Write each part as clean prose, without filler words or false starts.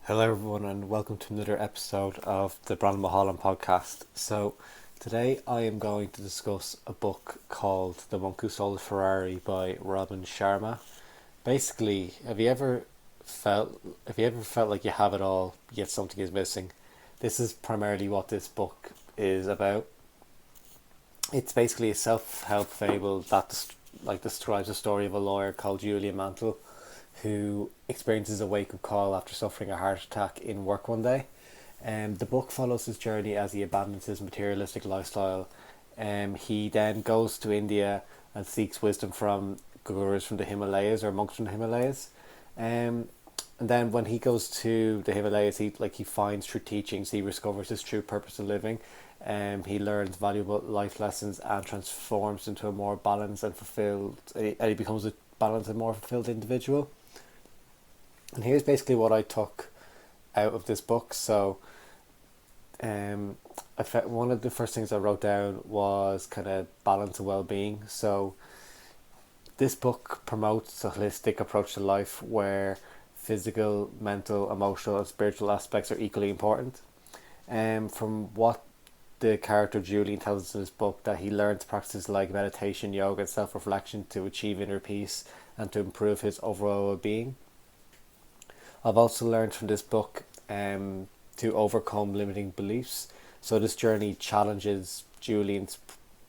Hello, everyone, and welcome to another episode of the Brandon Mulholland podcast. So, today I am going to discuss a book called The Monk Who Sold a Ferrari by Robin Sharma. Basically, have you ever felt like you have it all, yet something is missing? This is primarily what this book is about. It's basically a self-help fable that describes the story of a lawyer called Julian Mantle who experiences a wake-up call after suffering a heart attack in work one day. The book follows his journey as he abandons his materialistic lifestyle. He then goes to India and seeks wisdom from gurus from the Himalayas or monks from the Himalayas. Um, and then when he goes to the Himalayas, he finds through teachings, he discovers his true purpose of living. He learns valuable life lessons and transforms into a more balanced and fulfilled, and he becomes a balanced and more fulfilled individual. And here's basically what I took out of this book. So, one of the first things I wrote down was kind of balance and well-being. So, this book promotes a holistic approach to life where physical, mental, emotional, and spiritual aspects are equally important. From what the character Julian tells us in this book, that he learns practices like meditation, yoga, and self-reflection to achieve inner peace and to improve his overall well-being. I've also learned from this book to overcome limiting beliefs. So this journey challenges Julian's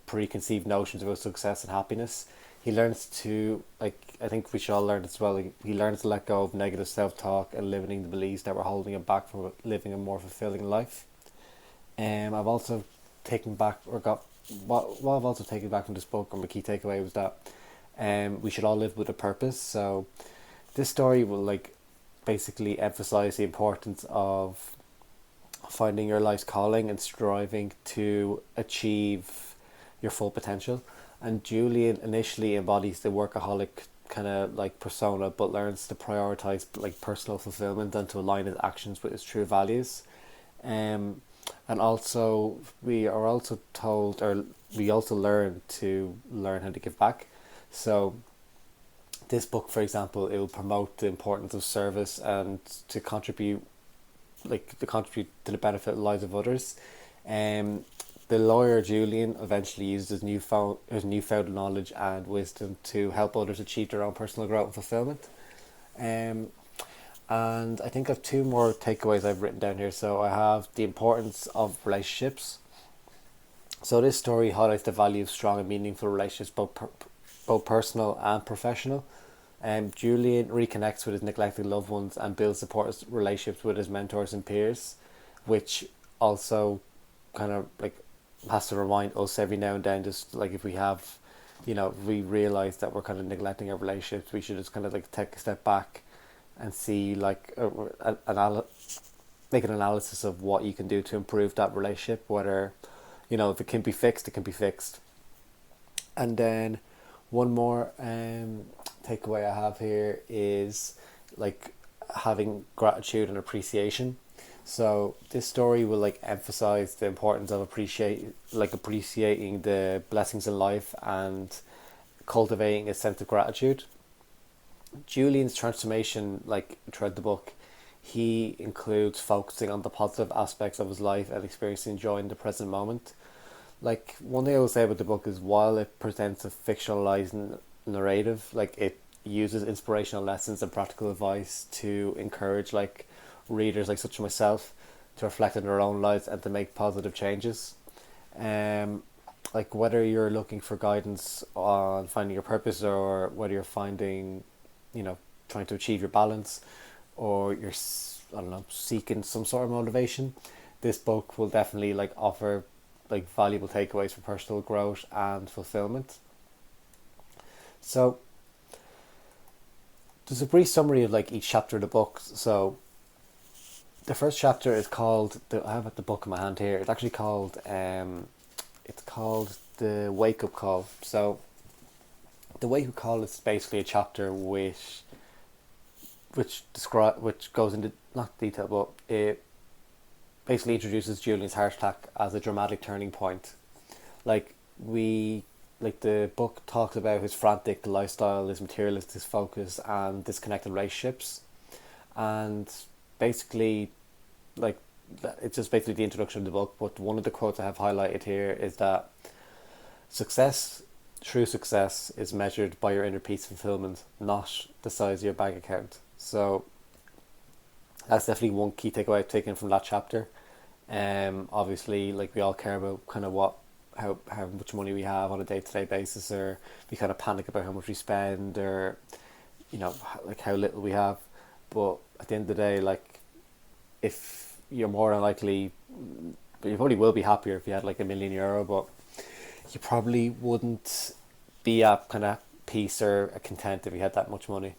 preconceived notions about success and happiness. He learns to, I think we should all learn as well. He learns to let go of negative self-talk and limiting the beliefs that were holding him back from living a more fulfilling life. I've also taken back or got what I've also taken back from this book, and my key takeaway was that we should all live with a purpose. So this story will basically emphasize the importance of finding your life's calling and striving to achieve your full potential. And Julian initially embodies the workaholic kind of persona, but learns to prioritize personal fulfillment and to align his actions with his true values. Um, and also we are also told, or we also learn how to give back. So this book, for example, it will promote the importance of service and to contribute to the benefit of the lives of others. Um, the lawyer Julian eventually used his newfound knowledge and wisdom to help others achieve their own personal growth and fulfillment. Um, and I think I have two more takeaways I've written down here. So I have the importance of relationships. So this story highlights the value of strong and meaningful relationships, both personal and professional. Julian reconnects with his neglected loved ones and builds support relationships with his mentors and peers, which also kind of has to remind us every now and then, just if we have, if we realize that we're kind of neglecting our relationships, we should just kind of take a step back and see make an analysis of what you can do to improve that relationship, whether if it can be fixed, it can be fixed. And then one more takeaway I have here is having gratitude and appreciation. So this story will emphasize the importance of appreciating the blessings in life and cultivating a sense of gratitude. Julian's transformation, throughout the book, he includes focusing on the positive aspects of his life and experiencing joy in the present moment. One thing I will say about the book is, while it presents a fictionalized narrative, it uses inspirational lessons and practical advice to encourage readers such as myself to reflect on their own lives and to make positive changes. Um, whether you're looking for guidance on finding your purpose, or whether you're trying to achieve your balance, or you're I don't know, seeking some sort of motivation, this book will definitely offer valuable takeaways for personal growth and fulfillment. So there's a brief summary of each chapter of the book. So the first chapter is called I have the book in my hand here. It's actually called it's called the Wake Up Call. So the Wake Up Call is basically a chapter which goes into, not detail, but it basically introduces Julian's heart attack as a dramatic turning point. Like we the book talks about his frantic lifestyle, his materialistic focus, and disconnected relationships, and basically like it's just basically the introduction of the book. But one of the quotes I have highlighted here is that success, true success, is measured by your inner peace fulfillment, not the size of your bank account. So that's definitely one key takeaway I've taken from that chapter. Obviously, like we all care about kind of how much money we have on a day to day basis, or we kind of panic about how much we spend, or like how little we have. But at the end of the day, like if you're more than likely, but you probably will be happier if you had like €1 million, but you probably wouldn't be at kind of peace or content if you had that much money.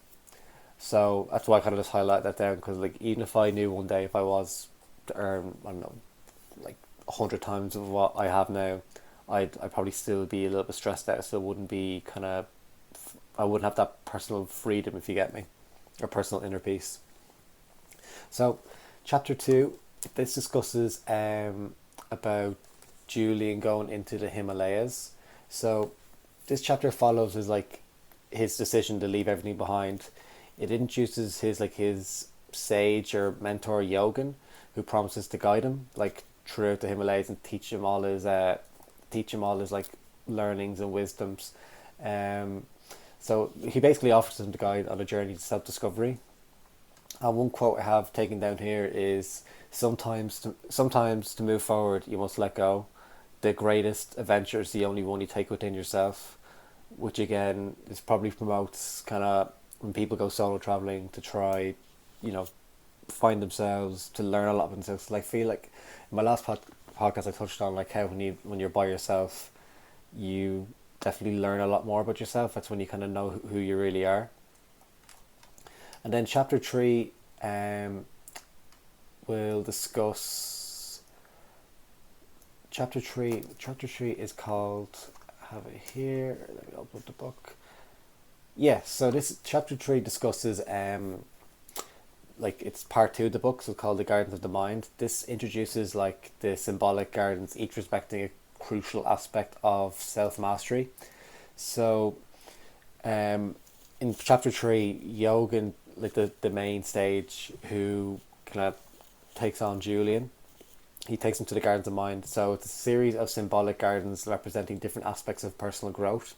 So that's why I kind of just highlight that down, because like even if I knew one day if I was to earn, I don't know, like 100 times of what I have now, I'd probably still be a little bit stressed out. So it wouldn't be kind of, I wouldn't have that personal freedom, if you get me, or personal inner peace. So chapter 2, this discusses about Julian going into the Himalayas. So this chapter follows his decision to leave everything behind. It introduces his sage or mentor Yogan, who promises to guide him like throughout the Himalayas and teach him all his like learnings and wisdoms. So he basically offers him to guide on a journey to self-discovery. And one quote I have taken down here is, sometimes to move forward you must let go. The greatest adventure is the only one you take within yourself, which again is probably promotes kind of when people go solo traveling to try, find themselves, to learn a lot of themselves. Like, I feel like in my last podcast I touched on like how when you're by yourself, you definitely learn a lot more about yourself. That's when you kind of know who you really are. And then chapter 3, we'll discuss. Chapter 3 is called, I have it here, let me open the book. So this chapter 3 discusses like it's part 2 of the book, so it's called The Gardens of the Mind. This introduces like the symbolic gardens, each respecting a crucial aspect of self-mastery. So in chapter 3, Yogan, like the main stage, who kind of takes on Julian, he takes him to the Gardens of Mind. So it's a series of symbolic gardens representing different aspects of personal growth.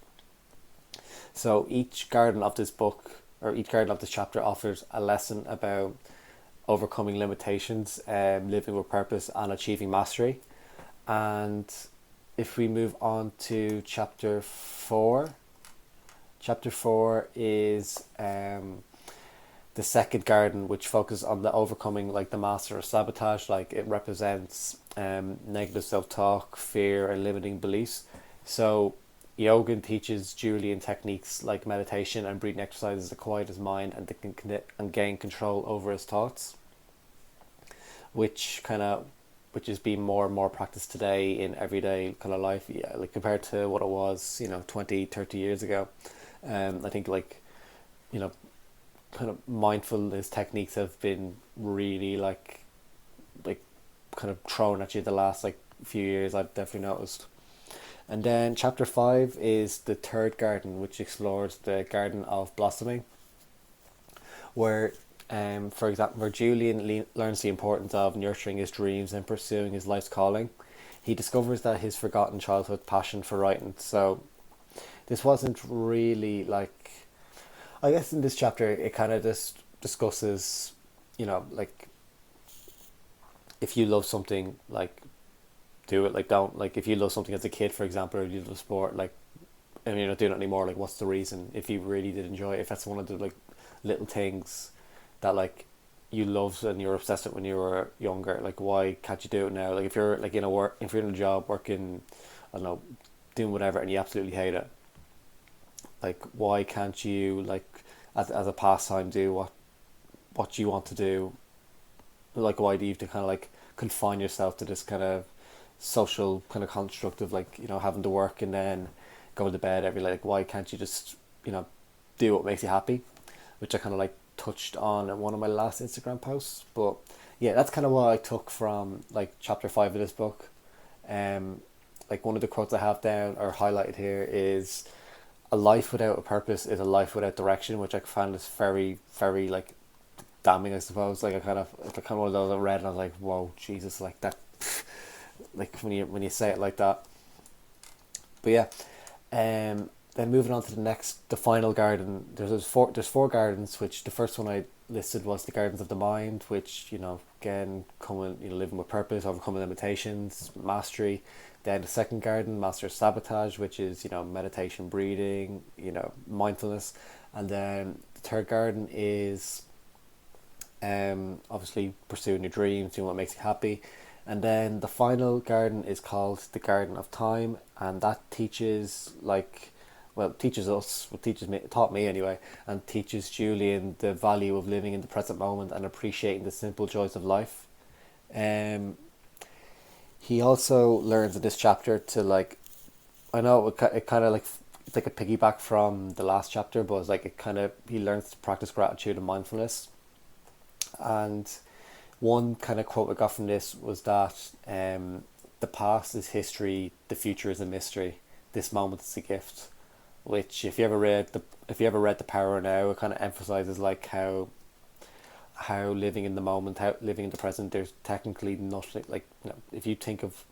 So each garden of this book, or each garden of this chapter, offers a lesson about overcoming limitations, living with purpose, and achieving mastery. And if we move on to chapter 4, chapter 4 is the second garden, which focuses on the overcoming like the master of sabotage. Like it represents negative self-talk, fear, and limiting beliefs. So Yogan teaches Julian techniques like meditation and breathing exercises to quiet his mind and gain control over his thoughts, which is being more and more practiced today in everyday kind of life. Yeah, like compared to what it was 20-30 years ago. I think kind of mindfulness techniques have been really like kind of thrown at you the last few years, I've definitely noticed. And then chapter 5 is the third garden, which explores the garden of blossoming, where for example, where Julian learns the importance of nurturing his dreams and pursuing his life's calling. He discovers that his forgotten childhood passion for writing. So this wasn't really like, I guess in this chapter it kind of just discusses, like if you love something, like do it. Like don't, like if you love something as a kid, for example, or you love sport, like and you're not doing it anymore, like what's the reason? If you really did enjoy it, if that's one of the like little things that like you loved and you were obsessed with when you were younger, like why can't you do it now? Like if you're like if you're in a job working, I don't know, doing whatever, and you absolutely hate it, like why can't you like as a pastime do what you want to do? Like why do you have to kind of like confine yourself to this kind of social kind of construct of like having to work and then go to bed every night? Like why can't you just do what makes you happy? Which I kind of like touched on in one of my last Instagram posts. But yeah, that's kind of what I took from like chapter 5 of this book. Like one of the quotes I have down or highlighted here is, a life without a purpose is a life without direction, which I found is very, very like damning, I suppose. Like it's kind of one of those I read and I was like, whoa, Jesus, like that, like when you say it like that. But yeah, then moving on to the final garden. There's four gardens, which the first one I listed was the gardens of the mind, which again coming living with purpose, overcoming limitations, mastery. Then the second garden, master sabotage, which is meditation, breathing, mindfulness, and then the third garden is obviously pursuing your dreams, doing what makes you happy. And then the final garden is called the Garden of Time, and that teaches teaches us, taught me anyway, and teaches Julian the value of living in the present moment and appreciating the simple joys of life. Um, he also learns in this chapter to I know it kind of it's like a piggyback from the last chapter, but it's like it kind of he learns to practice gratitude and mindfulness. And one kind of quote I got from this was that the past is history, the future is a mystery, this moment is a gift. Which, if you ever read The Power Now, it kind of emphasizes how living in the moment, how living in the present. There's technically nothing if you think of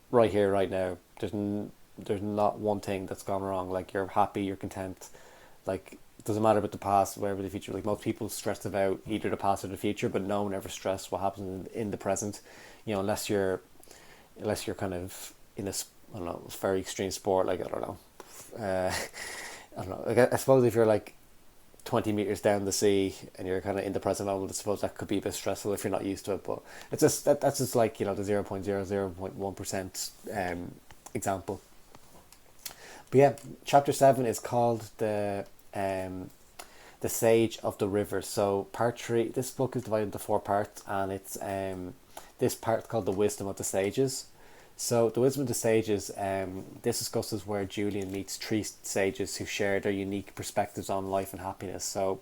right here, right now. There's not one thing that's gone wrong. Like you're happy, you're content. Like it doesn't matter about the past, whatever the future. Like most people stress about either the past or the future, but no one ever stress what happens in the present. Unless you're kind of in a I don't know very extreme sport. Like I don't know. I don't know. Like I suppose if you're 20 meters down the sea and you're kind of in the present moment, I suppose that could be a bit stressful if you're not used to it. But it's just that's just the 0.0001% example. But yeah, chapter 7 is called the Sage of the River. So part 3. This book is divided into 4 parts, and it's this part called the Wisdom of the Sages. So the Wisdom of the Sages, this discusses where Julian meets 3 sages who share their unique perspectives on life and happiness. So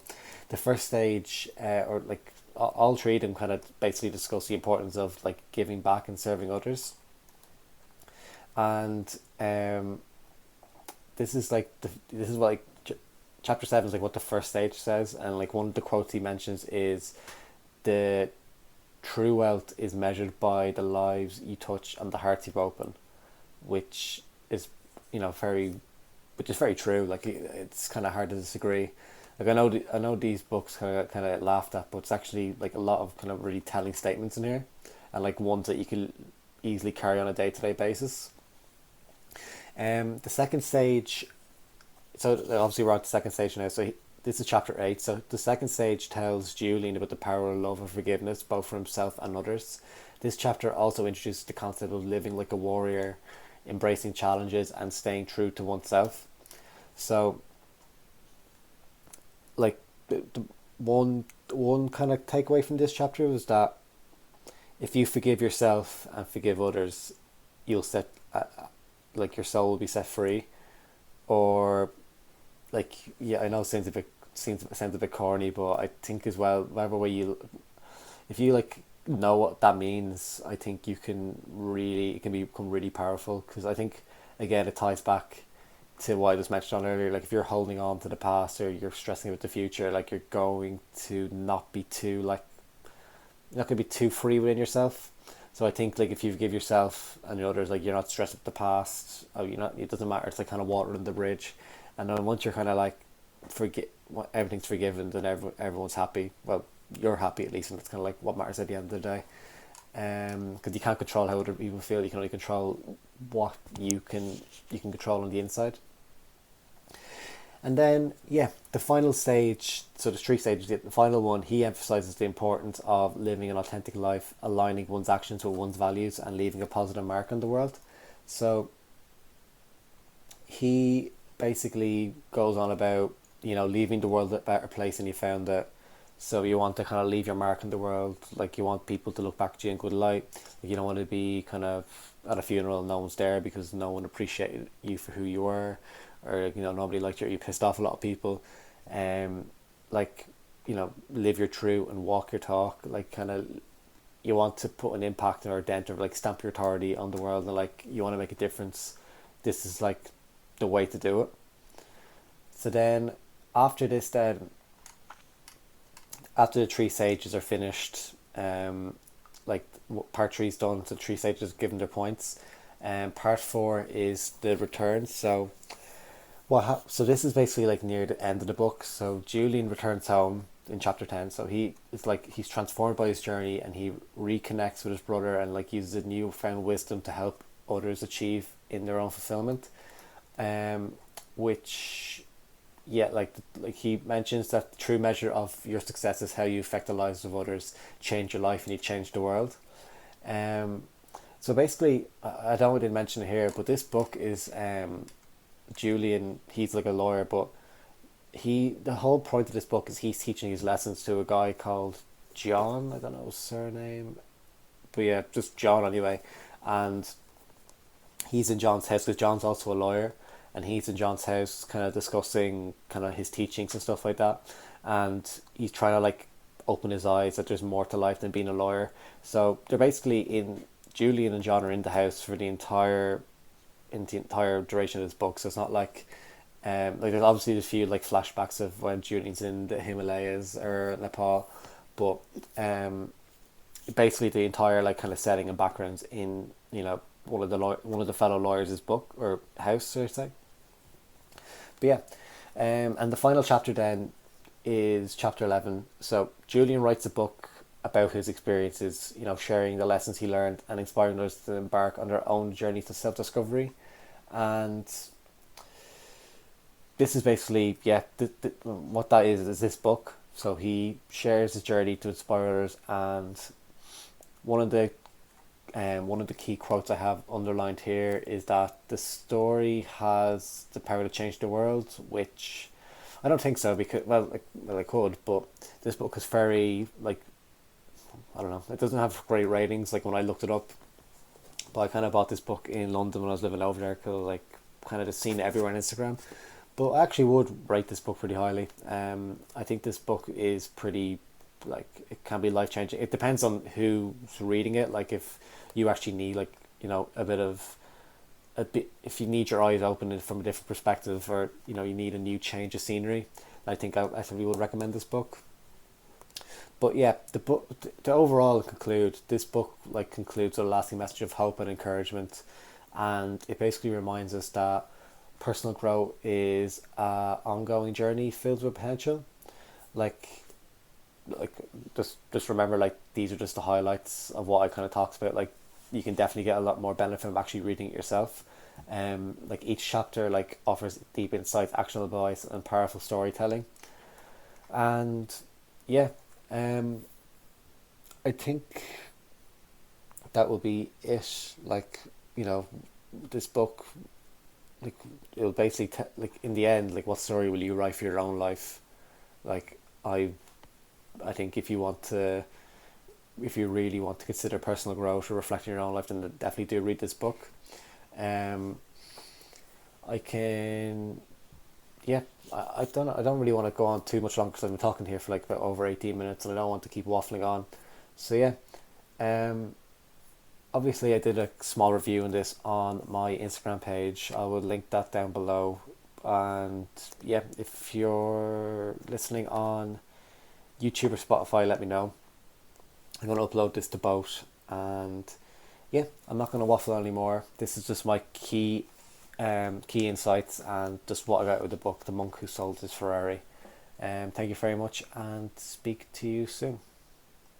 the first stage, all 3 of them kind of basically discuss the importance of giving back and serving others. And this is what chapter 7 is what the first stage says, and one of the quotes he mentions is the true wealth is measured by the lives you touch and the hearts you've opened, which is very true. It's kind of hard to disagree. I know these books kind of laughed at, but it's actually a lot of kind of really telling statements in here, and ones that you can easily carry on a day-to-day basis. The second stage. So obviously we're on the second stage now. So this is chapter 8. So the second stage tells Julian about the power of love and forgiveness, both for himself and others. This chapter also introduces the concept of living like a warrior, embracing challenges and staying true to oneself. So, the one kind of takeaway from this chapter was that if you forgive yourself and forgive others, you'll your soul will be set free. Or I know it sounds a bit corny, but I think as well, whatever way if you know what that means, I think it can become really powerful, because I think again it ties back to what I just mentioned on earlier. If you're holding on to the past or you're stressing about the future, you're going to not be too you're not going to be too free within yourself. So I think if you forgive yourself and the others, you're not stressed with the past. It doesn't matter. It's kind of water under the bridge. And then once you're kind of everything's forgiven, then everyone's happy. Well, you're happy at least, and it's kind of what matters at the end of the day. Because you can't control how other people feel. You can only control what you can control on the inside. And then the final stage. So there's 3 stages. The final one, he emphasizes the importance of living an authentic life, aligning one's actions with one's values, and leaving a positive mark on the world. So he basically goes on about leaving the world a better place than you found it. So you want to kind of leave your mark in the world. You want people to look back to you in good light. You don't want to be kind of at a funeral and no one's there because no one appreciated you for who you were, or nobody liked you. You pissed off a lot of people. Live your truth and walk your talk. You want to put an impact or a dent, or stamp your authority on the world, and you want to make a difference. This is the way to do it. So then after this, then after the three sages are finished, like part three is done, so three sages given their points. Part four is the return. So so this is basically like near the end of the book. So Julian returns home in chapter 10. So he's transformed by his journey, and he reconnects with his brother, and like uses a newfound wisdom to help others achieve in their own fulfillment. Which yeah, like he mentions that the true measure of your success is how you affect the lives of others, change your life, and you change the world. Um, so basically, I don't didn't mention it here, but this book is Julian. He's like a lawyer, but the whole point of this book is he's teaching his lessons to a guy called John. I don't know his surname, but yeah, just John anyway. And he's in John's house because John's also a lawyer, and he's in John's house, kind of discussing kind of his teachings and stuff like that. And he's trying to like open his eyes that there's more to life than being a lawyer. So they're basically in Julian and John are in the house for the entire duration of this book. So it's not like there's obviously a few like flashbacks of when Julian's in the Himalayas or Nepal, but basically the entire like kind of setting and backgrounds in one of the fellow lawyers' book or house, so to say. But yeah, and the final chapter then is chapter 11. So Julian writes a book about his experiences, sharing the lessons he learned and inspiring others to embark on their own journey to self-discovery. And this is basically, what that is this book. So he shares his journey to inspire others, and one of the one of the key quotes I have underlined here is that the story has the power to change the world, which I don't think so, because I could, but this book is very I don't know, it doesn't have great ratings like when I looked it up. But I kind of bought this book in London when I was living over there, because like kind of just seen it everywhere on Instagram. But I actually would rate this book pretty highly. I think this book is pretty, it can be life changing. It depends on who's reading it. Like if you actually need if you need your eyes opened from a different perspective, or you need a new change of scenery, I think I probably would recommend this book. But yeah, the book to overall conclude, this book concludes with a lasting message of hope and encouragement, and it basically reminds us that personal growth is a ongoing journey filled with potential. Like just remember, these are just the highlights of what I kind of talked about. Like you can definitely get a lot more benefit from actually reading it yourself. Each chapter offers deep insights, actionable advice, and powerful storytelling. And yeah, I think that will be it. This book, it'll basically in the end, what story will you write for your own life? Like I think if you really want to consider personal growth or reflect on your own life, then definitely do read this book. I can, yeah, I don't really want to go on too much longer because I've been talking here for about over 18 minutes, and I don't want to keep waffling on. So yeah, obviously I did a small review on this on my Instagram page. I will link that down below. And yeah, if you're listening on YouTube or Spotify, let me know. I'm going to upload this to both. And yeah, I'm not going to waffle anymore. This is just my key insights and just what I got with the book, The Monk Who Sold His Ferrari. Thank you very much, and speak to you soon.